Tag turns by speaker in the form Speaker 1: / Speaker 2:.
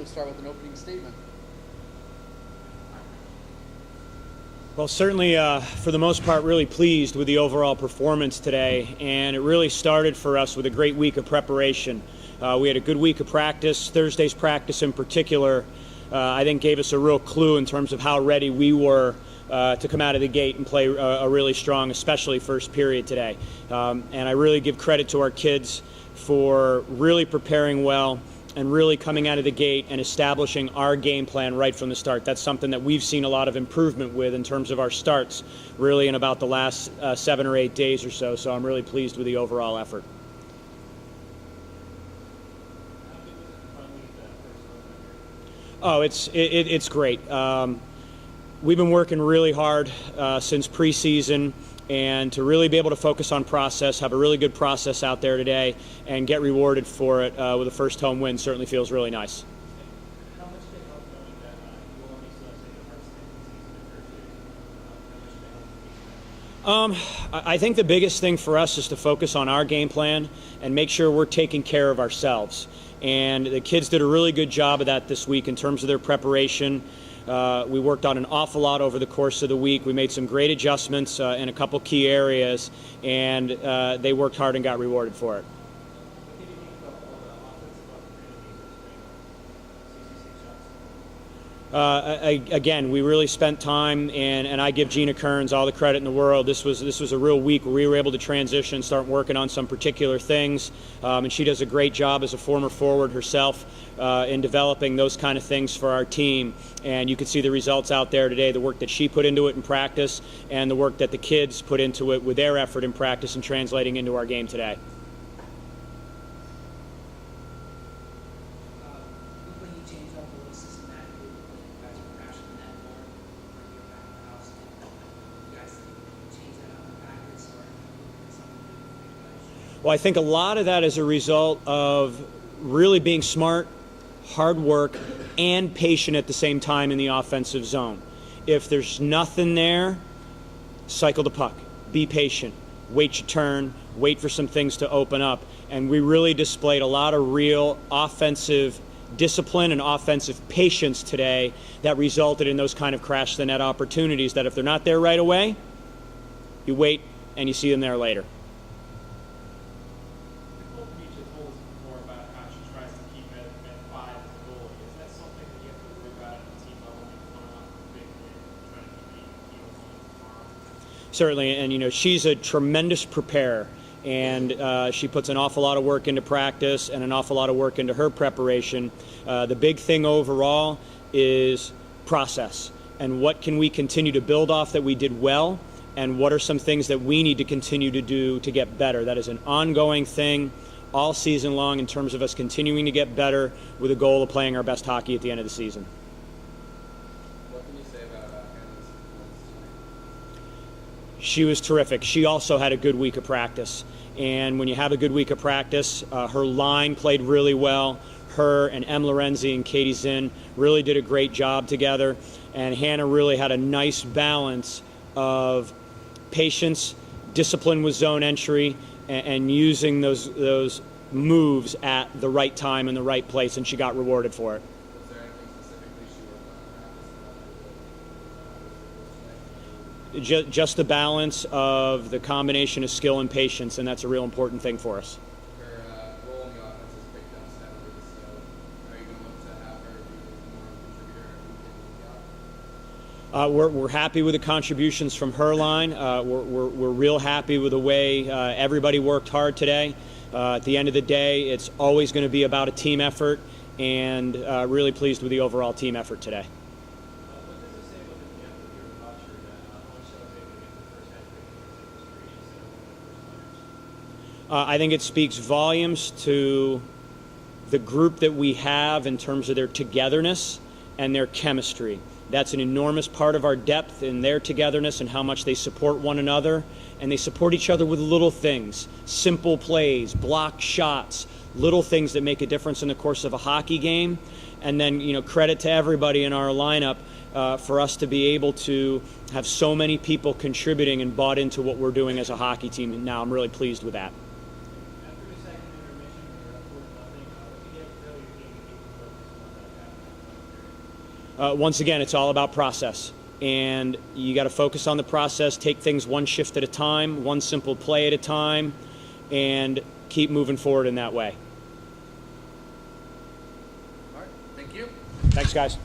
Speaker 1: start with an opening statement.
Speaker 2: Well, certainly for the most part really pleased with the overall performance today, and it really started for us with a great week of preparation. We had a good week of practice. Thursday's practice in particular I think gave us a real clue in terms of how ready we were to come out of the gate and play a really strong, especially first period today. And I really give credit to our kids for really preparing well and really coming out of the gate and establishing our game plan right from the start. That's something that we've seen a lot of improvement with in terms of our starts really in about the last 7 or 8 days or so. So I'm really pleased with the overall effort. Oh, it's great. We've been working really hard since preseason, and to really be able to focus on process, have a really good process out there today, and get rewarded for it with a first home win certainly feels really nice.
Speaker 3: How much did it help knowing that you will only still have the first season in the first year?
Speaker 2: I think the biggest thing for us is to focus on our game plan and make sure we're taking care of ourselves. And the kids did a really good job of that this week in terms of their preparation. We worked on an awful lot over the course of the week. We made some great adjustments in a couple key areas, and they worked hard and got rewarded for it.
Speaker 3: What did you think about all the offensive opportunities?
Speaker 2: Again, we really spent time, and I give Gina Kearns all the credit in the world. This was a real week where we were able to transition and start working on some particular things, and she does a great job as a former forward herself in developing those kind of things for our team. And you can see the results out there today, the work that she put into it in practice and the work that the kids put into it with their effort in practice and translating into our game today.
Speaker 4: When you change up a little systematically, you guys are crashing the net more when you're back in the house. You guys change that up in practice or something new?
Speaker 2: Well, I think a lot of that is a result of really being smart, hard work, and patient at the same time in the offensive zone. If there's nothing there, cycle the puck. Be patient. Wait your turn. Wait for some things to open up. And we really displayed a lot of real offensive discipline and offensive patience today that resulted in those kind of crash the net opportunities that if they're not there right away, you wait and you see them there later.
Speaker 3: Nicole Beach has told us before about how she tries to keep it at 5 as a goalie. Is that something that you have to worry about at the team level when you're coming off a big win, trying to keep being healed tomorrow?
Speaker 2: Certainly, and she's a tremendous preparer, and she puts an awful lot of work into practice and an awful lot of work into her preparation. The big thing overall is process, and what can we continue to build off that we did well, and what are some things that we need to continue to do to get better. That is an ongoing thing all season long in terms of us continuing to get better with a goal of playing our best hockey at the end of the season.
Speaker 1: What can you say about Hannah's performance tonight?
Speaker 2: She was terrific. She also had a good week of practice. And when you have a good week of practice, her line played really well. Her and Em Lorenzi and Katie Zinn really did a great job together. And Hannah really had a nice balance of patience, discipline with zone entry, and using those moves at the right time in the right place, and she got rewarded for it.
Speaker 1: Was there anything specifically she worked on in practice?
Speaker 2: Just the balance of the combination of skill and patience, and that's a real important thing for us.
Speaker 1: Her role in the offense has picked up steadily, so are you going to look to have her be more of a contributor in the
Speaker 2: We're happy with the contributions from her line. We're real happy with the way everybody worked hard today. At the end of the day, it's always going to be about a team effort, and really pleased with the overall team effort today.
Speaker 3: What does it say about the depth of your roster that how much so was able to get the first half because it was free instead of one of the first players?
Speaker 2: I think it speaks volumes to the group that we have in terms of their togetherness and their chemistry. That's an enormous part of our depth in their togetherness and how much they support one another. And they support each other with little things, simple plays, block shots, little things that make a difference in the course of a hockey game. And then, credit to everybody in our lineup for us to be able to have so many people contributing and bought into what we're doing as a hockey team. And now I'm really pleased with that.
Speaker 3: After the second intermission, we were up 4-0. What did you have to tell your team to keep them focused on that?
Speaker 2: once again, it's all about process. And you got to focus on the process, take things one shift at a time, one simple play at a time, and keep moving forward in that way.
Speaker 1: All right. Thank you.
Speaker 2: Thanks, guys.